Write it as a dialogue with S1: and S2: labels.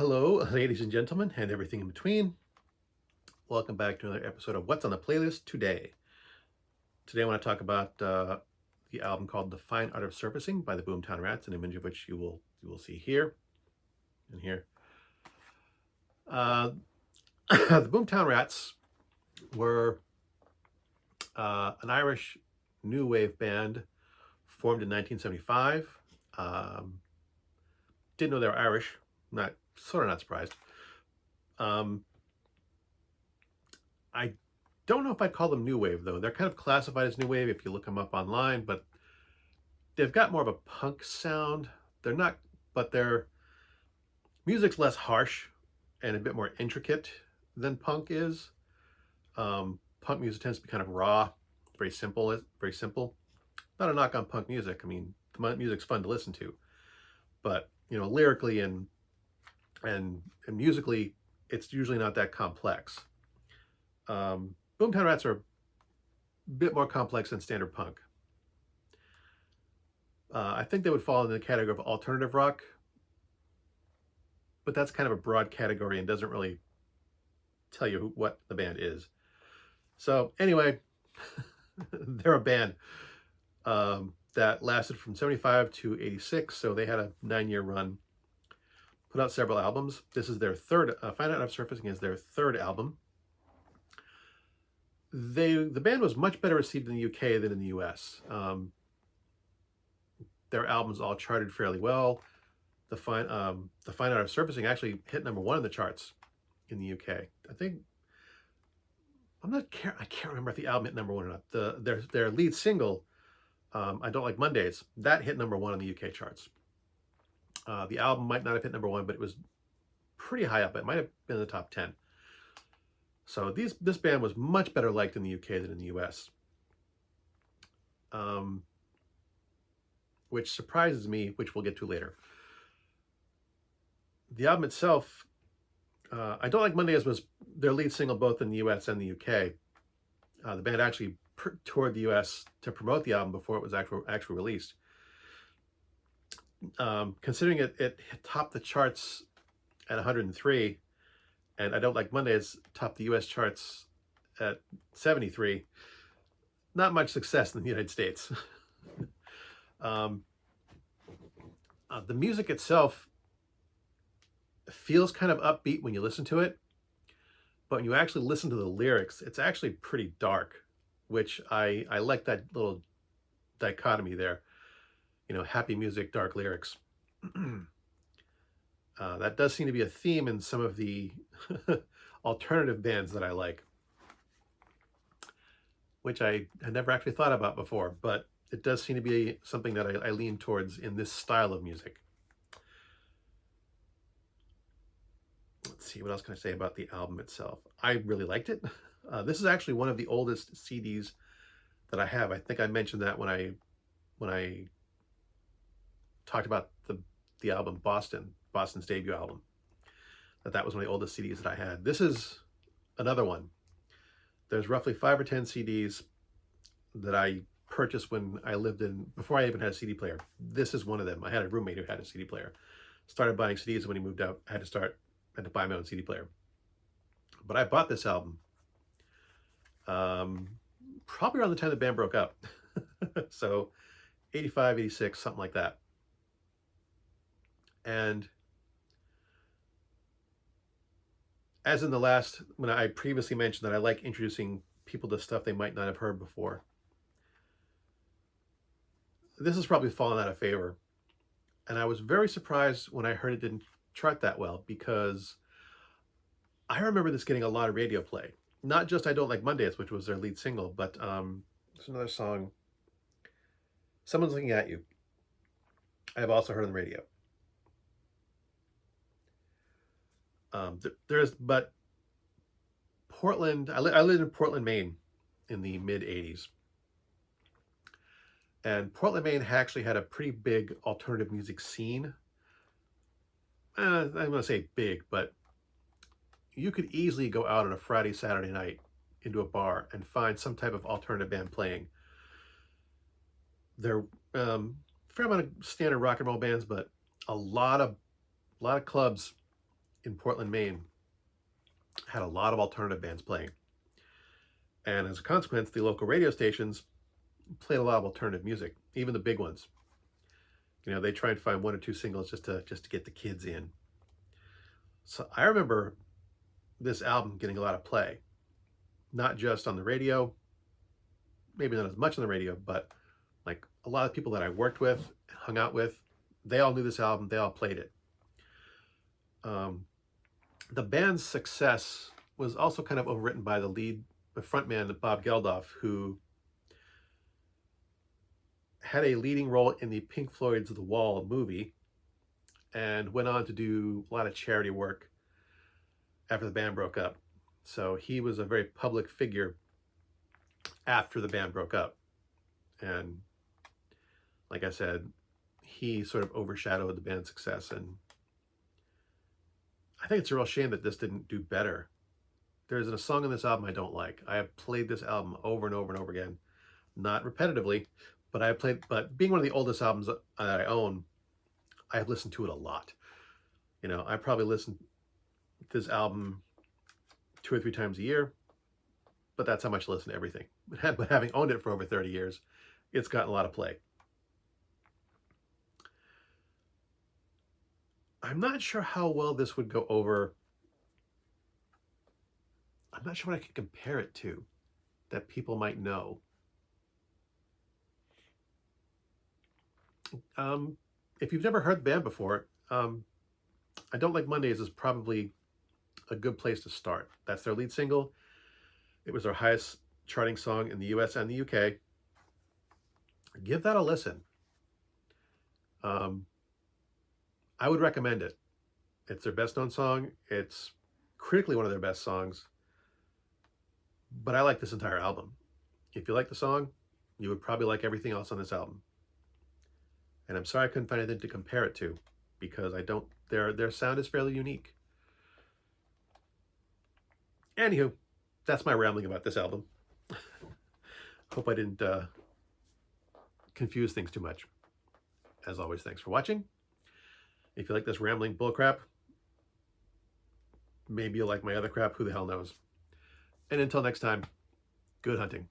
S1: Hello, ladies and gentlemen, and everything in between. Welcome back to another episode of What's on the Playlist today. Today, I want to talk about the album called "The Fine Art of Surfacing" by the Boomtown Rats, an image of which you will see here and here. Uh, the Boomtown Rats were an Irish new wave band formed in 1975. Um, didn't know they were Irish. Not surprised. Um, I don't know if I'd call them new wave though. They're kind of classified as new wave if you look them up online, but they've got more of a punk sound. They're not, but their music's less harsh and a bit more intricate than punk is. Punk music tends to be kind of raw, very simple. Very simple. Not a knock on punk music. I mean, the music's fun to listen to, but lyrically and musically, it's usually not that complex. Boomtown Rats are a bit more complex than standard punk. I think they would fall in the category of alternative rock, but that's kind of a broad category and doesn't really tell you what the band is. So anyway, they're a band that lasted from 75 to 86, so they had a 9-year run, put out several albums. This is their third, Find Out of Surfacing is their third album. The band was much better received in the UK than in the US. Their albums all charted fairly well. The Fine Art of Surfacing actually hit #1 in the charts in the UK. I can't remember if the album hit #1 or not. Their lead single, I Don't Like Mondays, that hit #1 in the UK charts. The album might not have hit #1, but it was pretty high up. It might have been in the top 10. So this band was much better liked in the UK than in the US. Which surprises me, which we'll get to later. The album itself, I Don't Like Mondays was their lead single both in the US and the UK. The band actually toured the US to promote the album before it was actually released. Considering it topped the charts at 103, and I Don't Like Mondays topped the US charts at 73, not much success in the United States. The music itself feels kind of upbeat when you listen to it, but when you actually listen to the lyrics, it's actually pretty dark, which I like that little dichotomy there. Happy music, dark lyrics. That does seem to be a theme in some of the alternative bands that I like, which I had never actually thought about before, but it does seem to be something that I lean towards in this style of music. Let's see, what else can I say about the album itself? I really liked it. This is actually one of the oldest CDs that I have. I think I mentioned that when I talked about the album Boston's debut album, that was one of the oldest CDs that I had. This is another one. There's roughly 5 or 10 CDs that I purchased when I lived before I even had a CD player. This is one of them. I had a roommate who had a CD player. Started buying CDs when he moved out. I had to buy my own CD player. But I bought this album probably around the time the band broke up. So 85, 86, something like that. And as in when I previously mentioned that I like introducing people to stuff they might not have heard before, this has probably fallen out of favor. And I was very surprised when I heard it didn't chart that well, because I remember this getting a lot of radio play. Not just I Don't Like Mondays, which was their lead single, but there's another song, Someone's Looking at You. I've also heard on the radio. But Portland, I lived in Portland, Maine in the mid 80s. And Portland, Maine actually had a pretty big alternative music scene. I'm going to say big, but you could easily go out on a Friday, Saturday night into a bar and find some type of alternative band playing. There fair amount of standard rock and roll bands, but a lot of clubs in Portland, Maine, had a lot of alternative bands playing. And as a consequence, the local radio stations played a lot of alternative music, even the big ones. You know, they try and find one or two singles just to get the kids in. So I remember this album getting a lot of play, not just on the radio, maybe not as much on the radio, but like a lot of people that I worked with, hung out with, they all knew this album, they all played it. The band's success was also kind of overwritten by the frontman, Bob Geldof, who had a leading role in the Pink Floyd's The Wall movie and went on to do a lot of charity work after the band broke up. So he was a very public figure after the band broke up. And like I said, he sort of overshadowed the band's success. And I think it's a real shame that this didn't do better. There isn't a song on this album I don't like. I have played this album over and over and over again, not repetitively, but being one of the oldest albums that I own, I have listened to it a lot. You know, I probably listen to this album 2 or 3 times a year, but that's how much I listen to everything. But having owned it for over 30 years, it's gotten a lot of play. I'm not sure how well this would go over. I'm not sure what I could compare it to that people might know. If you've never heard the band before, I Don't Like Mondays is probably a good place to start. That's their lead single. It was their highest charting song in the US and the UK. Give that a listen. I would recommend it. It's their best known song. It's critically one of their best songs. But I like this entire album. If you like the song, you would probably like everything else on this album. And I'm sorry I couldn't find anything to compare it to, because their sound is fairly unique. Anywho, that's my rambling about this album. Hope I didn't confuse things too much. As always, thanks for watching. If you like this rambling bullcrap, maybe you'll like my other crap, who the hell knows. And until next time, good hunting.